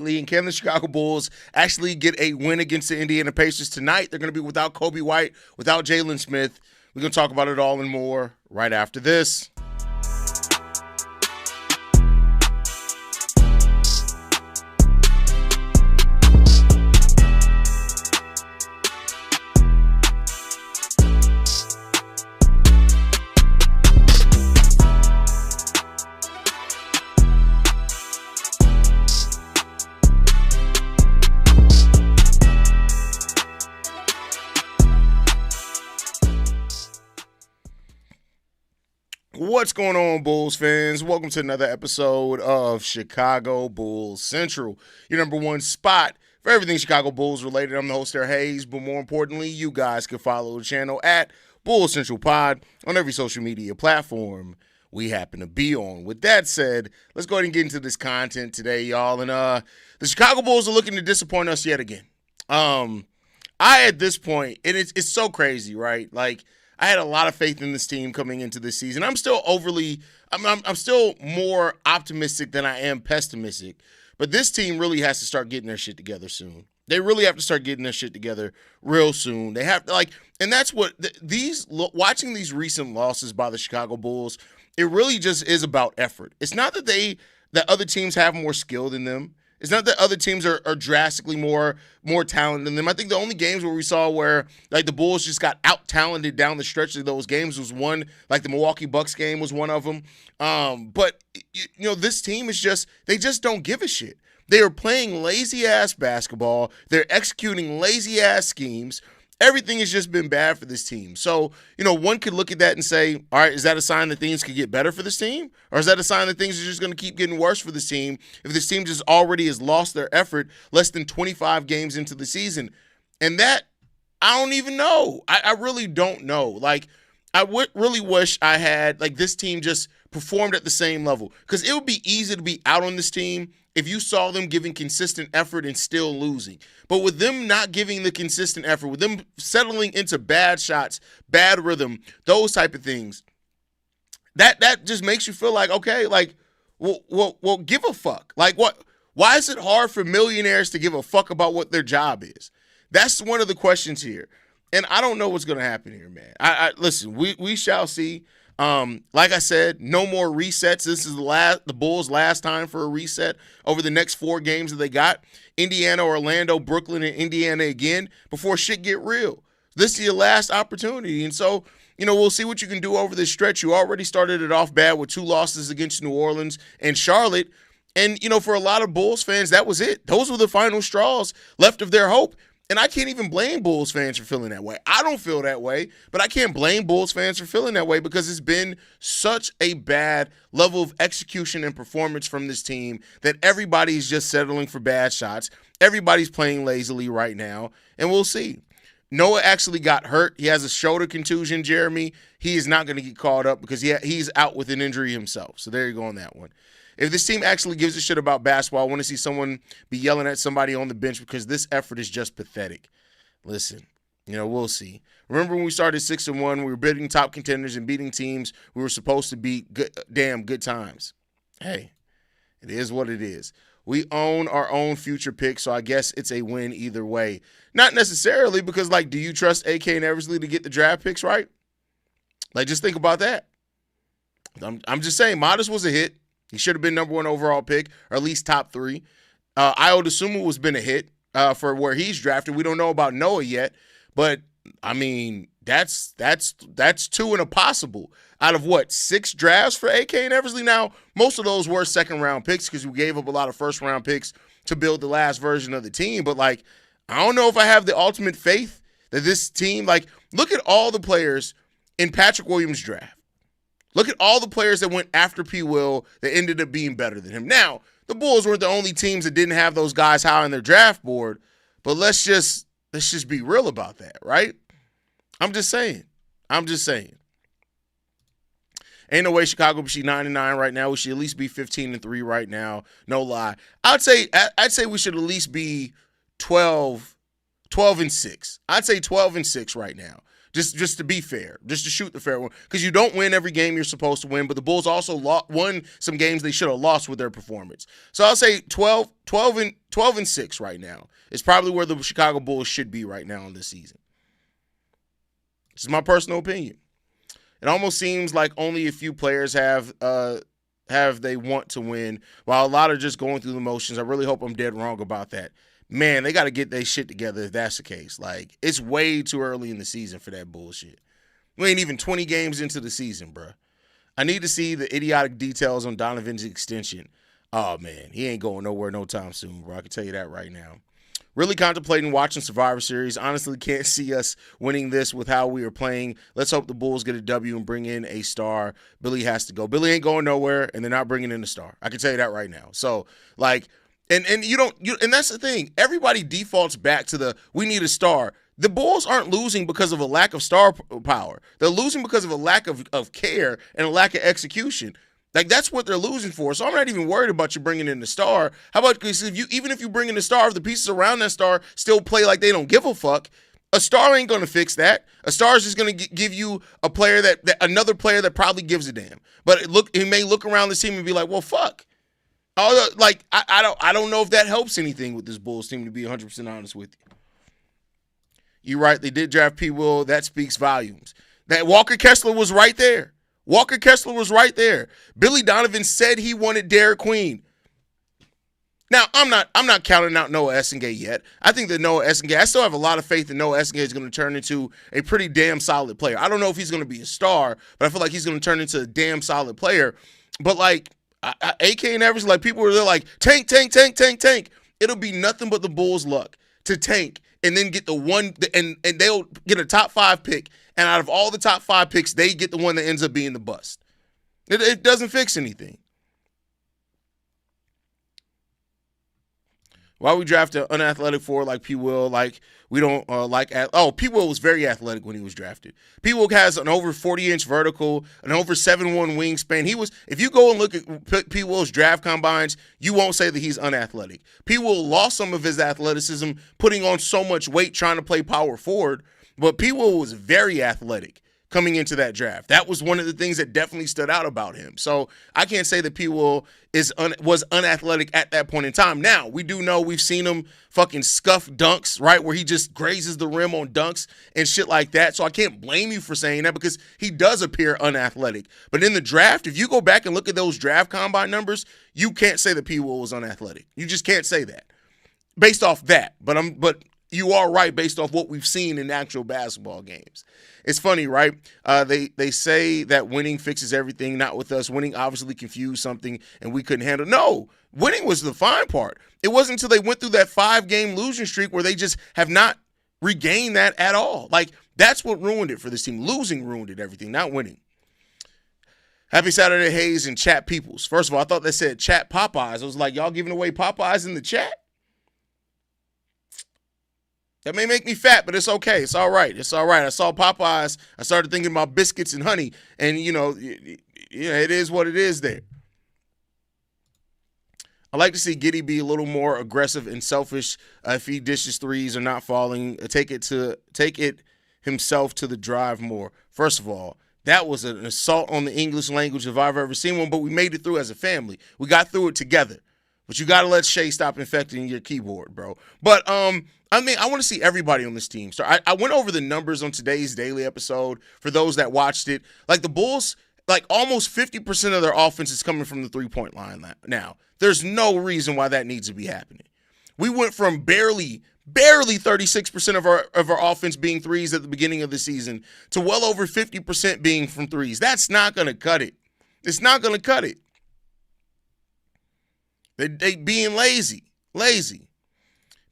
And can the Chicago Bulls actually get a win against the Indiana Pacers tonight? They're going to be without Coby White, without Jalen Smith. We're going to talk about it all and more right after this. What's going on, Bulls fans? Welcome to another episode of Chicago Bulls Central, your number one spot for everything Chicago Bulls related. I'm the host there, Haize, but more importantly, you guys can follow the channel at Bulls Central Pod on every social media platform we happen to be on. With that said, let's go ahead and get into this content today, y'all. And the Chicago Bulls are looking to disappoint us yet again. At this point, and it's so crazy, right? Like, I had a lot of faith in this team coming into this season. I'm still I'm still more optimistic than I am pessimistic. But this team really has to start getting their shit together soon. They really have to start getting their shit together real soon. They have to, and that's what watching these recent losses by the Chicago Bulls, it really just is about effort. It's not that other teams have more skill than them. It's not that other teams are drastically more talented than them. I think the only games where we saw where the Bulls just got out-talented down the stretch of those games was one, the Milwaukee Bucks game was one of them. But this team is they just don't give a shit. They are playing lazy-ass basketball. They're executing lazy-ass schemes. Everything has just been bad for this team. So, one could look at that and say, all right, is that a sign that things could get better for this team? Or is that a sign that things are just going to keep getting worse for this team if this team just already has lost their effort less than 25 games into the season? And that, I don't even know. I really don't know. I would really wish I had, this team just performed at the same level. Because it would be easy to be out on this team if you saw them giving consistent effort and still losing. But with them not giving the consistent effort, with them settling into bad shots, bad rhythm, those type of things, that just makes you feel like, okay, well, give a fuck. What? Why is it hard for millionaires to give a fuck about what their job is? That's one of the questions here. And I don't know what's going to happen here, man. Listen, we shall see. Like I said, no more resets. This is the Bulls' last time for a reset over the next 4 games that they got. Indiana, Orlando, Brooklyn, and Indiana again before shit get real. This is your last opportunity. And so, we'll see what you can do over this stretch. You already started it off bad with 2 losses against New Orleans and Charlotte. And, for a lot of Bulls fans, that was it. Those were the final straws left of their hope. And I can't even blame Bulls fans for feeling that way. I don't feel that way, but I can't blame Bulls fans for feeling that way because it's been such a bad level of execution and performance from this team that everybody's just settling for bad shots. Everybody's playing lazily right now, and we'll see. Noah actually got hurt. He has a shoulder contusion, Jeremy. He is not going to get called up because he's out with an injury himself. So there you go on that one. If this team actually gives a shit about basketball, I want to see someone be yelling at somebody on the bench because this effort is just pathetic. Listen, we'll see. Remember when we started 6-1, we were beating top contenders and beating teams we were supposed to beat good times. Hey, it is what it is. We own our own future picks, so I guess it's a win either way. Not necessarily because, do you trust AK and Eversley to get the draft picks right? Just think about that. I'm just saying, Modest was a hit. He should have been number 1 overall pick, or at least top 3. Ayo Dosunmu has been a hit for where he's drafted. We don't know about Noah yet, but I mean that's 2 and a possible out of 6 drafts for AK and Eversley. Now most of those were second-round picks because we gave up a lot of first-round picks to build the last version of the team. But I don't know if I have the ultimate faith that this team look at all the players in Patrick Williams' draft. Look at all the players that went after P. Will that ended up being better than him. Now, the Bulls weren't the only teams that didn't have those guys high on their draft board, but let's just be real about that, right? I'm just saying. Ain't no way Chicago should be 9-9 right now. We should at least be 15-3 right now. No lie. I'd say we should at least be 12-6. I'd say 12-6 right now. Just to be fair, just to shoot the fair one, because you don't win every game you're supposed to win, but the Bulls also won some games they should have lost with their performance. So I'll say 12-6 right now is probably where the Chicago Bulls should be right now in this season. This is my personal opinion. It almost seems like only a few players have they want to win, while a lot are just going through the motions. I really hope I'm dead wrong about that. Man, they got to get their shit together if that's the case. Like, it's way too early in the season for that bullshit. We ain't even 20 games into the season, bro. I need to see the idiotic details on Donovan's extension. Oh, man, he ain't going nowhere no time soon, bro. I can tell you that right now. Really contemplating watching Survivor Series. Honestly, can't see us winning this with how we are playing. Let's hope the Bulls get a W and bring in a star. Billy has to go. Billy ain't going nowhere, and they're not bringing in a star. I can tell you that right now. So, like, and that's the thing. Everybody defaults back to we need a star. The Bulls aren't losing because of a lack of star power. They're losing because of a lack of care and a lack of execution. Like, that's what they're losing for. So I'm not even worried about you bringing in the star. How about, because even if you bring in the star, if the pieces around that star still play like they don't give a fuck, a star ain't going to fix that. A star is just going to give you a player that another player that probably gives a damn. But he may look around the team and be like, well, fuck. Like, I don't know if that helps anything with this Bulls team, to be 100% honest with you. You're right. They did draft P. Will. That speaks volumes. That Walker Kessler was right there. Walker Kessler was right there. Billy Donovan said he wanted Derek Queen. Now, I'm not counting out Noah Essengate yet. I think that I still have a lot of faith that Noah Essengate is going to turn into a pretty damn solid player. I don't know if he's going to be a star, but I feel like he's going to turn into a damn solid player. But, like, AK and Evers, like, people are like, tank. It'll be nothing but the Bulls' luck to tank and then get the one, and they'll get a top 5 pick. And out of all the top 5 picks, they get the one that ends up being the bust. It doesn't fix anything. Why we draft an unathletic forward like P. Will? Like, we don't P. Will was very athletic when he was drafted. P. Will has an over 40-inch vertical, an over 7'1" wingspan. If you go and look at P. Will's draft combines, you won't say that he's unathletic. P. Will lost some of his athleticism putting on so much weight trying to play power forward, but P. Will was very athletic coming into that draft. That was one of the things that definitely stood out about him. So I can't say that P. Will was unathletic at that point in time. Now, we do know we've seen him fucking scuff dunks, right, where he just grazes the rim on dunks and shit like that. So I can't blame you for saying that because he does appear unathletic. But in the draft, if you go back and look at those draft combine numbers, you can't say that P. Will was unathletic. You just can't say that based off that. But you are right based off what we've seen in actual basketball games. It's funny, right? They say that winning fixes everything. Not with us. Winning obviously confused something and we couldn't handle. No, winning was the fine part. It wasn't until they went through that 5-game losing streak where they just have not regained that at all. Like, that's what ruined it for this team. Losing ruined it, everything, not winning. Happy Saturday, Haize and Chat Peoples. First of all, I thought they said Chat Popeyes. I was like, y'all giving away Popeyes in the chat? That may make me fat, but it's okay. It's all right. It's all right. I saw Popeyes. I started thinking about biscuits and honey. And, it is what it is there. I like to see Giddey be a little more aggressive and selfish if he dishes threes or not falling. Take it himself to the drive more. First of all, that was an assault on the English language if I've ever seen one, but we made it through as a family. We got through it together. But you got to let Shea stop infecting your keyboard, bro. But, I want to see everybody on this team. So I went over the numbers on today's daily episode for those that watched it. Like, the Bulls, like, almost 50% of their offense is coming from the three-point line now. There's no reason why that needs to be happening. We went from barely 36% of our offense being threes at the beginning of the season to well over 50% being from threes. That's not going to cut it. It's not going to cut it. They being lazy.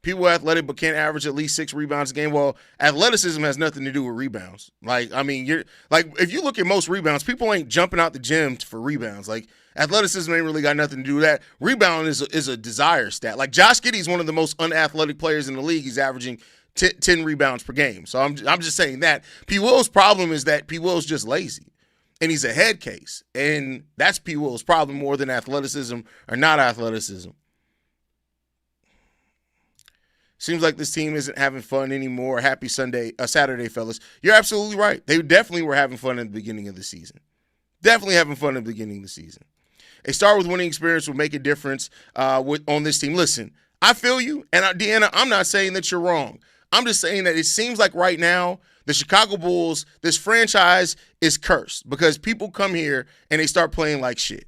People are athletic but can't average at least 6 rebounds a game. Well, athleticism has nothing to do with rebounds. Like, I mean, if you look at most rebounds, people ain't jumping out the gym for rebounds. Like, athleticism ain't really got nothing to do with that. Rebound is a desire stat. Like, Josh Giddey is one of the most unathletic players in the league. He's averaging 10 rebounds per game. So I'm just saying that. P. Will's problem is that P. Will's just lazy. And he's a head case. And that's P. Will's problem more than athleticism or not athleticism. Seems like this team isn't having fun anymore. Happy Saturday, fellas. You're absolutely right. They definitely were having fun at the beginning of the season. Definitely having fun at the beginning of the season. A start with winning experience will make a difference on this team. Listen, I feel you, and Deanna, I'm not saying that you're wrong. I'm just saying that it seems like right now the Chicago Bulls, this franchise is cursed because people come here and they start playing like shit.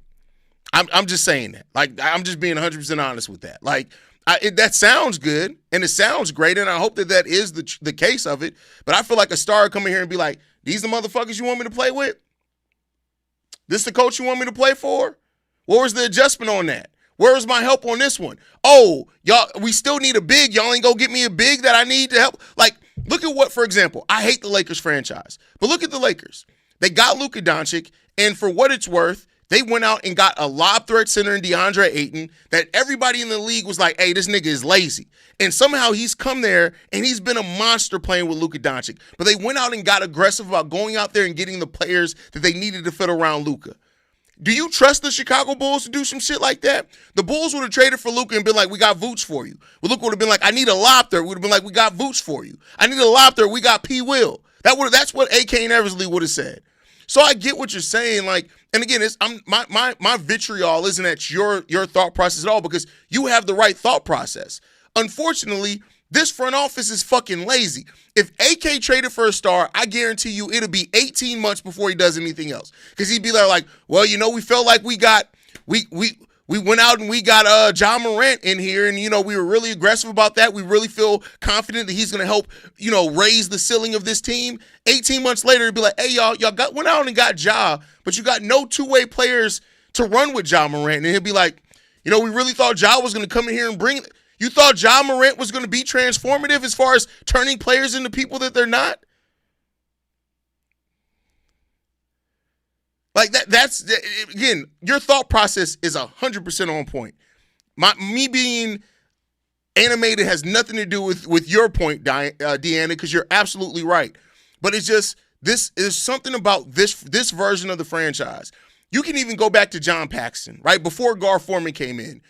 I'm just saying that. Like, I'm just being 100% honest with that. Like, that sounds good, and it sounds great, and I hope that is the case of it. But I feel like a star come in here and be like, these the motherfuckers you want me to play with? This the coach you want me to play for? Where was the adjustment on that? Where was my help on this one? Oh, y'all, we still need a big. Y'all ain't go get me a big that I need to help. Like, look at what, for example, I hate the Lakers franchise, but look at the Lakers. They got Luka Doncic, and for what it's worth, they went out and got a lob threat center in DeAndre Ayton that everybody in the league was like, hey, this nigga is lazy. And somehow he's come there and he's been a monster playing with Luka Doncic. But they went out and got aggressive about going out there and getting the players that they needed to fit around Luka. Do you trust the Chicago Bulls to do some shit like that? The Bulls would have traded for Luka and been like, we got Vooch for you. Well, Luka would have been like, I need a lob threat. Would have been like, we got Vooch for you. I need a lob threat. We got P. Will. That's what A.K. Eversley would have said. So I get what you're saying, like, and again, my vitriol isn't at your thought process at all because you have the right thought process. Unfortunately, this front office is fucking lazy. If AK traded for a star, I guarantee you it'll be 18 months before he does anything else. Because he'd be there like, well, we felt like we went out and we got Ja Morant in here, and we were really aggressive about that. We really feel confident that he's going to help, raise the ceiling of this team. 18 months later, it'd be like, hey, y'all went out and got Ja, but you got no two-way players to run with Ja Morant. And he'll be like, we really thought Ja was going to come in here and bring it. You thought Ja Morant was going to be transformative as far as turning players into people that they're not? Like that's again, your thought process is 100% on point. Me being animated has nothing to do with your point, Deanna, because you're absolutely right. But it's just this is something about this version of the franchise. You can even go back to John Paxson, right? Before Gar Forman came in.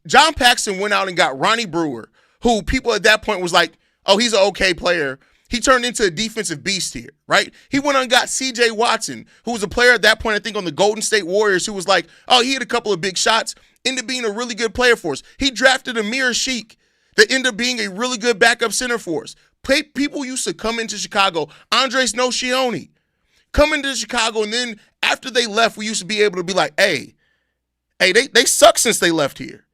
John Paxson went out and got Ronnie Brewer, who people at that point was like, oh, he's an okay player. He turned into a defensive beast here, right? He went on and got C.J. Watson, who was a player at that point, I think, on the Golden State Warriors, who was like, oh, he had a couple of big shots, ended up being a really good player for us. He drafted Amir Sheik that ended up being a really good backup center for us. People used to come into Chicago, Andres Nocioni, come into Chicago, and then after they left, we used to be able to be like, hey, they suck since they left here.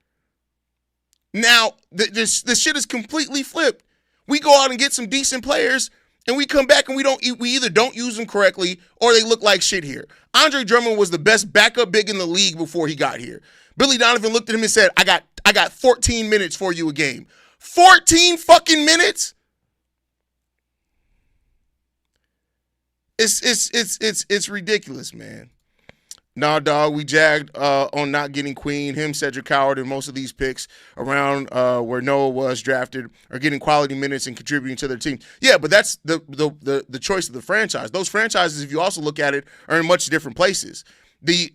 Now, this shit is completely flipped. We go out and get some decent players, and we come back and we either don't use them correctly or they look like shit here. Andre Drummond was the best backup big in the league before he got here. Billy Donovan looked at him and said, I got 14 minutes for you a game. 14 fucking minutes? It's ridiculous, man. Nah, dog, we jagged on not getting Queen. Him, Cedric Howard, and most of these picks around where Noah was drafted are getting quality minutes and contributing to their team. Yeah, but that's the choice of the franchise. Those franchises, if you also look at it, are in much different places. The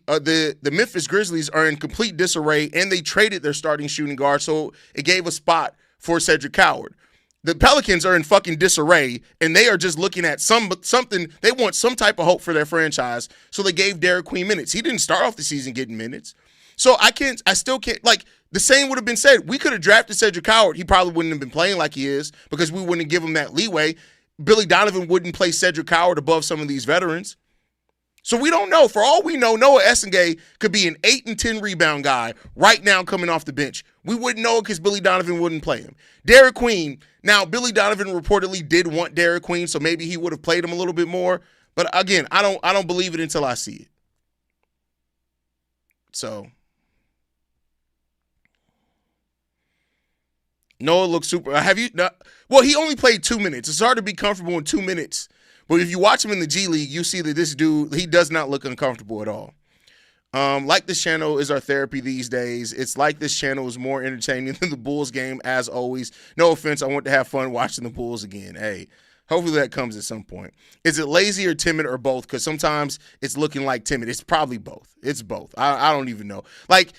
Memphis Grizzlies are in complete disarray, and they traded their starting shooting guard, so it gave a spot for Cedric Howard. The Pelicans are in fucking disarray, and they are just looking at something. They want some type of hope for their franchise, so they gave Derek Queen minutes. He didn't start off the season getting minutes. So I still can't, like, the same would have been said. We could have drafted Cedric Howard. He probably wouldn't have been playing like he is because we wouldn't give him that leeway. Billy Donovan wouldn't play Cedric Howard above some of these veterans. So we don't know. For all we know, Noah Essengay could be an 8 and 10 rebound guy right now coming off the bench. We wouldn't know because Billy Donovan wouldn't play him. Derek Queen, now Billy Donovan reportedly did want Derek Queen, so maybe he would have played him a little bit more. But again, I don't believe it until I see it. So Noah looks super. Well, he only played 2 minutes. It's hard to be comfortable in 2 minutes. But if you watch him in the G League, you see that this dude, he does not look uncomfortable at all. Like this channel is our therapy these days. It's like this channel is more entertaining than the Bulls game, as always. No offense, I want to have fun watching the Bulls again. Hey, Hopefully that comes at some point. Is it lazy or timid or both? Because sometimes it's looking like timid. It's probably both. It's both. I don't even know. Like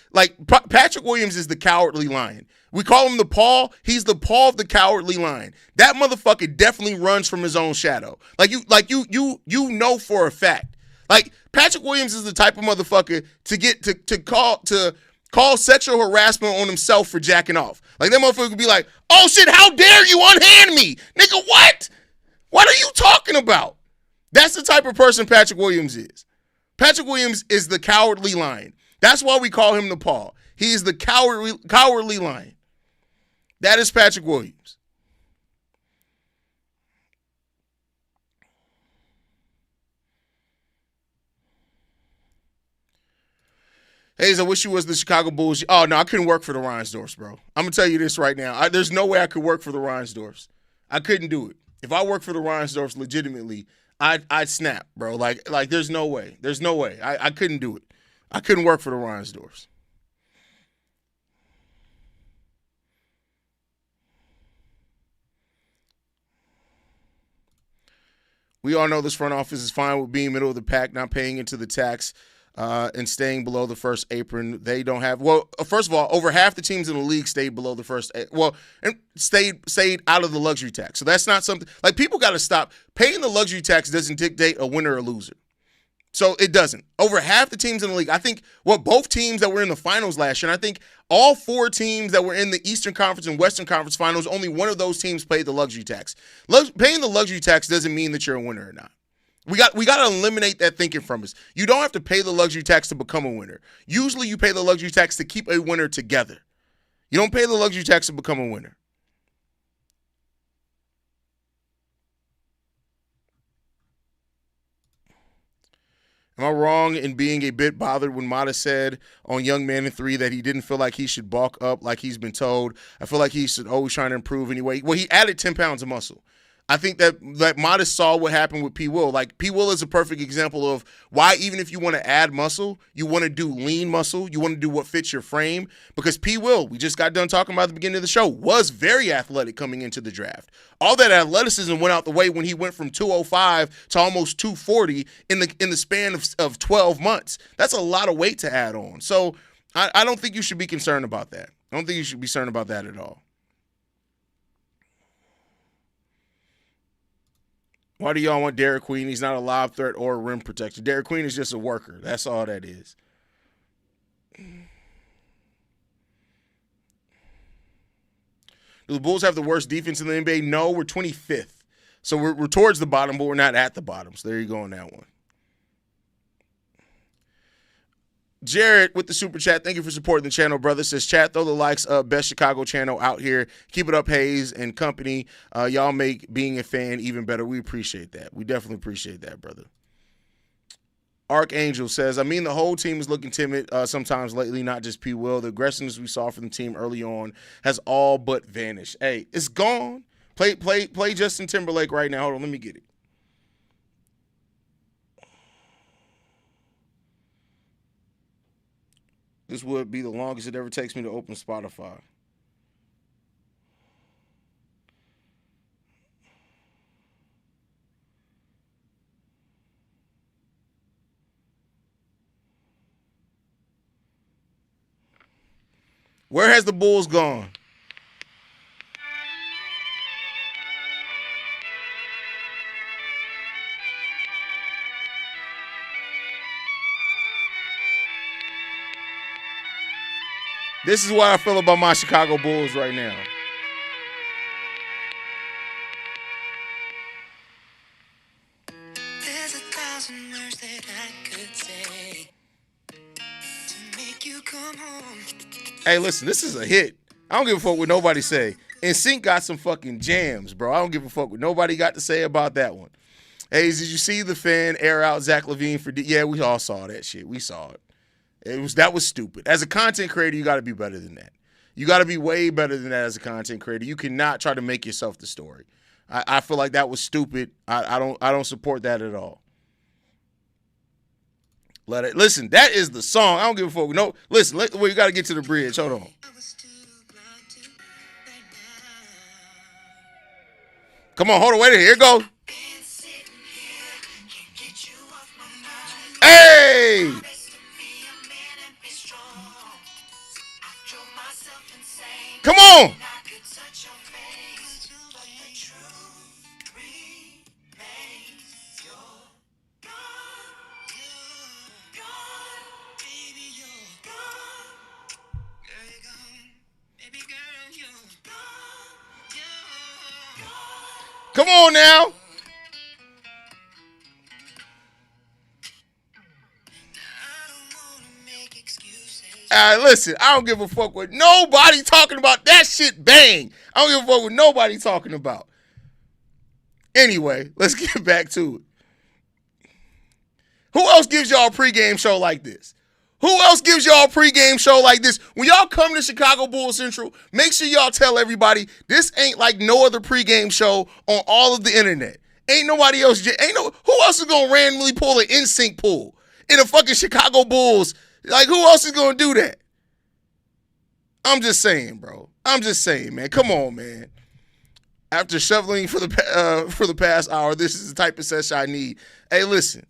Patrick Williams is the cowardly lion. We call him the paw. He's the paw of the cowardly lion. That motherfucker definitely runs from his own shadow. You know for a fact. Like Patrick Williams is the type of motherfucker to call sexual harassment on himself for jacking off. Like that motherfucker could be like, "Oh shit, how dare you unhand me, nigga? What? What are you talking about?" That's the type of person Patrick Williams is. Patrick Williams is the cowardly lion. That's why we call him the paw. He is the cowardly lion. That is Patrick Williams. Haize, I wish you was the Chicago Bulls. Oh, no, I couldn't work for the Reinsdorfs, bro. I'm going to tell you this right now. There's no way I could work for the Reinsdorfs. I couldn't do it. If I worked for the Reinsdorfs legitimately, I'd snap, bro. Like there's no way. There's no way. I couldn't do it. I couldn't work for the Reinsdorfs. We all know this front office is fine with being middle of the pack, not paying into the tax, and staying below the first apron. They don't have, well, first of all, over half the teams in the league stayed below the first, and stayed out of the luxury tax. So that's not something, like people got to stop. Paying the luxury tax doesn't dictate a winner or loser. So it doesn't. Over half the teams in the league, I think, both teams that were in the finals last year, and I think all four teams that were in the Eastern Conference and Western Conference finals, only one of those teams paid the luxury tax. Paying the luxury tax doesn't mean that you're a winner or not. We got to eliminate that thinking from us. You don't have to pay the luxury tax to become a winner. Usually you pay the luxury tax to keep a winner together. You don't pay the luxury tax to become a winner. Am I wrong in being a bit bothered when Mata said on Young Man in 3 that he didn't feel like he should bulk up like he's been told? I feel like he should always try to improve anyway. Well, he added 10 pounds of muscle. I think that Mata saw what happened with P. Will. Like, P. Will is a perfect example of why, even if you want to add muscle, you want to do lean muscle, you want to do what fits your frame. Because P. Will, we just got done talking about at the beginning of the show, was very athletic coming into the draft. All that athleticism went out the way when he went from 205 to almost 240 in the span of 12 months. That's a lot of weight to add on. So I don't think you should be concerned about that. I don't think you should be concerned about that at all. Why do y'all want Derek Queen? He's not a lob threat or a rim protector. Derek Queen is just a worker. That's all that is. Do the Bulls have the worst defense in the NBA? No, we're 25th. So we're towards the bottom, but we're not at the bottom. So there you go on that one. Jared with the super chat. Thank you for supporting the channel, brother. Says, chat, throw the likes up. Best Chicago channel out here. Keep it up, Haize and company. Y'all make being a fan even better. We appreciate that. We definitely appreciate that, brother. Archangel says, I mean, the whole team is looking timid sometimes lately, not just P. Will. The aggressiveness we saw from the team early on has all but vanished. Hey, it's gone. Play Justin Timberlake right now. Hold on, let me get it. This would be the longest it ever takes me to open Spotify. Where has the Bulls gone? This is what I feel about my Chicago Bulls right now. There's 1,000 words that I could say to make you come home. Hey, listen, this is a hit. I don't give a fuck what nobody say. NSYNC got some fucking jams, bro. I don't give a fuck what nobody got to say about that one. Hey, did you see the fan air out Zach LaVine for? Yeah, we all saw that shit. We saw it. That was stupid. As a content creator, you got to be better than that. You got to be way better than that as a content creator. You cannot try to make yourself the story. I feel like that was stupid. I don't support that at all. Let it listen. That is the song. I don't give a fuck. No, listen. We got to get to the bridge. Hold on. Come on, hold on, wait a minute. Here it goes. Hey! Come on! Come on now. All right, listen, I don't give a fuck what nobody talking about. That shit bang. I don't give a fuck what nobody talking about. Anyway, let's get back to it. Who else gives y'all a pregame show like this? Who else gives y'all a pregame show like this? When y'all come to Chicago Bulls Central, make sure y'all tell everybody this ain't like no other pregame show on all of the internet. Ain't nobody else. Who else is gonna randomly pull an NSYNC pool in a fucking Chicago Bulls? Like, who else is gonna do that? I'm just saying, bro. I'm just saying, man. Come on, man. After shoveling for the past hour, this is the type of session I need. Hey, listen.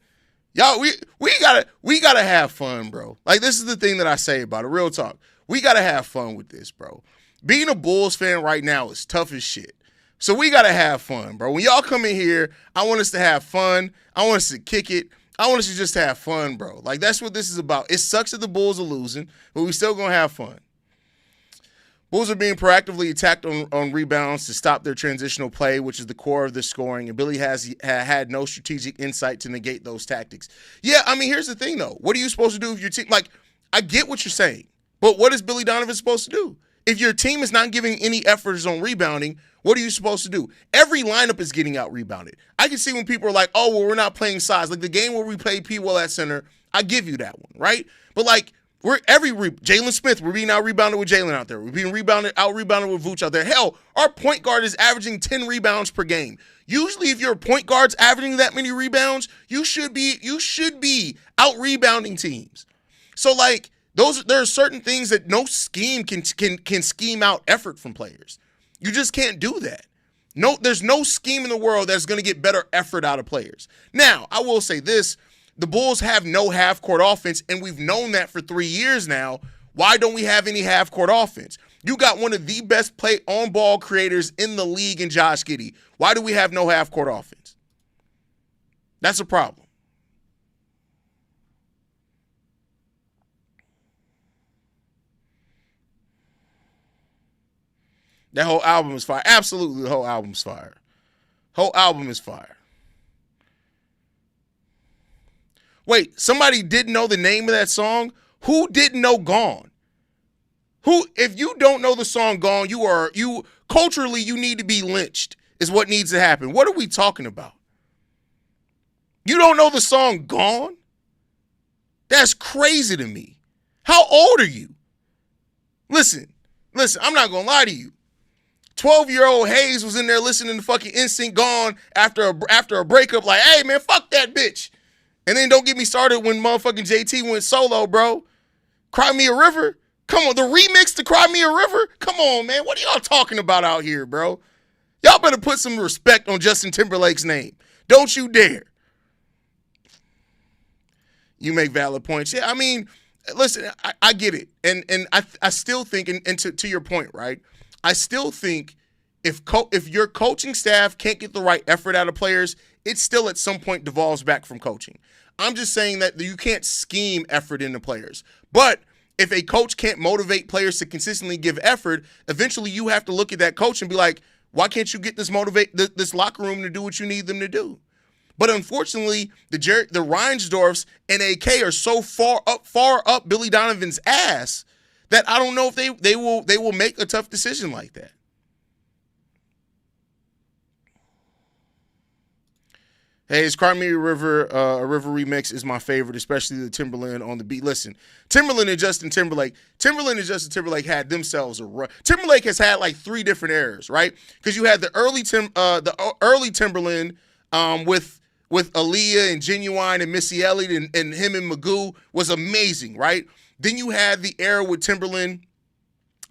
Y'all, we gotta have fun, bro. Like, this is the thing that I say about it. Real talk. We gotta have fun with this, bro. Being a Bulls fan right now is tough as shit. So we gotta have fun, bro. When y'all come in here, I want us to have fun. I want us to kick it. I want us to just have fun, bro. Like, that's what this is about. It sucks that the Bulls are losing, but we still gonna have fun. Bulls are being proactively attacked on rebounds to stop their transitional play, which is the core of their scoring, and Billy has had no strategic insight to negate those tactics. Yeah, I mean, here's the thing, though. What are you supposed to do if your team – like, I get what you're saying, but what is Billy Donovan supposed to do? If your team is not giving any efforts on rebounding, what are you supposed to do? Every lineup is getting out-rebounded. I can see when people are like, oh, well, we're not playing size. Like, the game where we played P-Well at center, I give you that one, right? But, like – Jalen Smith, we're being out-rebounded with Jalen out there. We're being out-rebounded with Vooch out there. Hell, our point guard is averaging 10 rebounds per game. Usually, if your point guard's averaging that many rebounds, you should be out-rebounding teams. So, like, there are certain things that no scheme can scheme out effort from players. You just can't do that. No, there's no scheme in the world that's going to get better effort out of players. Now, I will say this. The Bulls have no half-court offense, and we've known that for 3 years now. Why don't we have any half-court offense? You got one of the best on-ball creators in the league in Josh Giddey. Why do we have no half-court offense? That's a problem. That whole album is fire. Absolutely, the whole album's fire. Whole album is fire. Wait, somebody didn't know the name of that song? Who didn't know Gone? Who, if you don't know the song Gone, culturally, you need to be lynched, is what needs to happen. What are we talking about? You don't know the song Gone? That's crazy to me. How old are you? Listen, I'm not going to lie to you. 12-year-old Haize was in there listening to fucking NSYNC Gone after a breakup like, hey, man, fuck that bitch. And then don't get me started when motherfucking JT went solo, bro. Cry Me a River? Come on, the remix to Cry Me a River? Come on, man. What are y'all talking about out here, bro? Y'all better put some respect on Justin Timberlake's name. Don't you dare. You make valid points. Yeah, I mean, listen, I get it. And I still think, and to your point, right, I still think if your coaching staff can't get the right effort out of players, it still at some point devolves back from coaching. I'm just saying that you can't scheme effort into players. But if a coach can't motivate players to consistently give effort, eventually you have to look at that coach and be like, why can't you get this locker room to do what you need them to do? But unfortunately, the Reinsdorfs and AK are so far up Billy Donovan's ass that I don't know if they will make a tough decision like that. Hey, it's Cry Me a River remix is my favorite, especially the Timberland on the beat. Listen, Timberland and Justin Timberlake had themselves a run. Timberlake has had like 3 different eras, right? Because you had the early Timberland with Aaliyah and Genuine and Missy Elliott and him and Magoo was amazing, right? Then you had the era with Timberland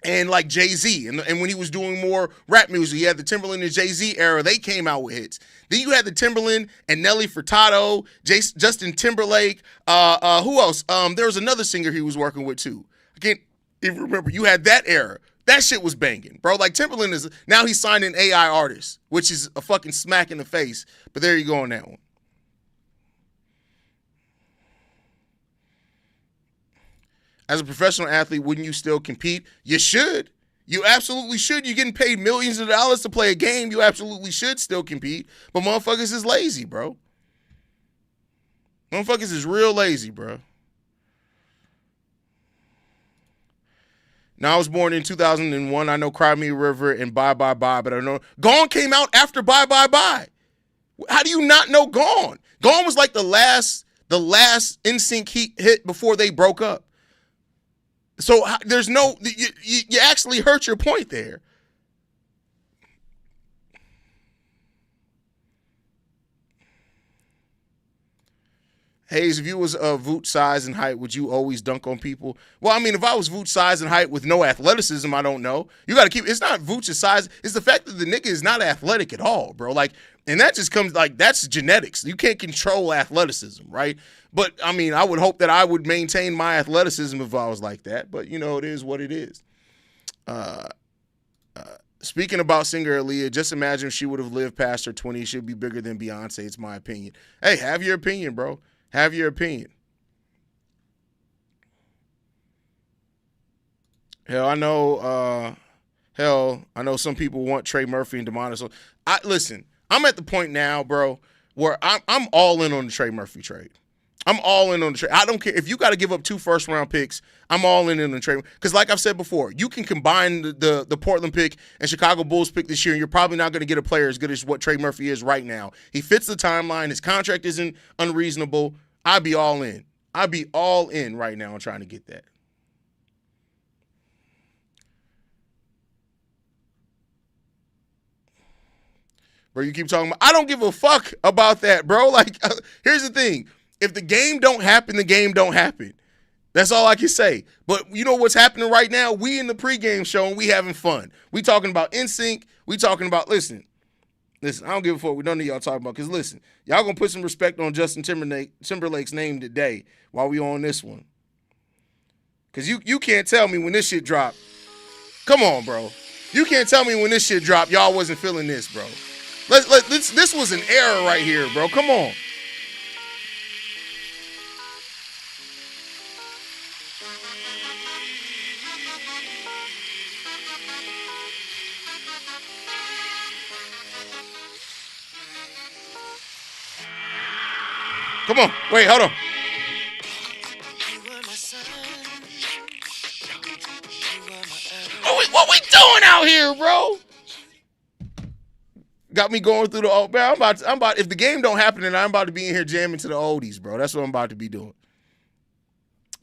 and like Jay-Z. And when he was doing more rap music, he had the Timberland and Jay-Z era. They came out with hits. Then you had the Timberland and Nelly Furtado, Justin Timberlake. Who else? There was another singer he was working with too. I can't even remember. You had that era. That shit was banging, bro. Like Timberland is, now he's signed an AI artist, which is a fucking smack in the face. But there you go on that one. As a professional athlete, wouldn't you still compete? You should. You absolutely should. You're getting paid millions of dollars to play a game. You absolutely should still compete. But motherfuckers is lazy, bro. Motherfuckers is real lazy, bro. Now, I was born in 2001. I know Cry Me a River and Bye Bye Bye, but I know Gone came out after Bye Bye Bye. How do you not know Gone? Gone was like the last NSYNC hit before they broke up. So there's no, you actually hurt your point there. Haize, if you was Vooch size and height, would you always dunk on people? Well, I mean, if I was Vooch size and height with no athleticism, I don't know. You got to keep, it's not Vooch's size. It's the fact that the nigga is not athletic at all, bro. Like, and that just comes, like, that's genetics. You can't control athleticism, right? But, I mean, I would hope that I would maintain my athleticism if I was like that. But, you know, it is what it is. Speaking about singer Aaliyah, just imagine if she would have lived past her 20s. She'd be bigger than Beyonce. It's my opinion. Hey, have your opinion, bro. Have your opinion. I know some people want Trey Murphy and DeMontis. So listen, I'm at the point now, bro, where I'm all in on the Trey Murphy trade. I'm all in on the trade. I don't care if you got to give up 2 first-round picks. I'm all in on the trade because, like I've said before, you can combine the Portland pick and Chicago Bulls pick this year, and you're probably not going to get a player as good as what Trey Murphy is right now. He fits the timeline. His contract isn't unreasonable. I'd be all in. I'd be all in right now on trying to get that. Bro, you keep talking about, I don't give a fuck about that, bro. Like, here's the thing. If the game don't happen, the game don't happen. That's all I can say. But you know what's happening right now? We in the pregame show and we having fun. We talking about NSYNC. We talking about, listen, I don't give a fuck what none of y'all talking about. Because listen, y'all gonna put some respect on Justin Timberlake's name today while we on this one. Because you can't tell me when this shit drop. Come on, bro. You can't tell me when this shit drop, y'all wasn't feeling this, bro. This was an error right here, bro. Come on. Come on. Wait, hold on. What we doing out here, bro? Got me going through the old, man. I'm about. If the game don't happen, then I'm about to be in here jamming to the oldies, bro. That's what I'm about to be doing.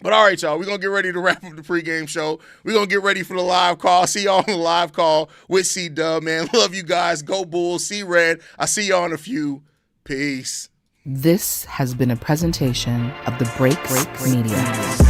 But all right, y'all, we're going to get ready to wrap up the pregame show. We're going to get ready for the live call. See y'all on the live call with C-Dub, man. Love you guys. Go Bulls. See Red. I see y'all in a few. Peace. This has been a presentation of the Break Media.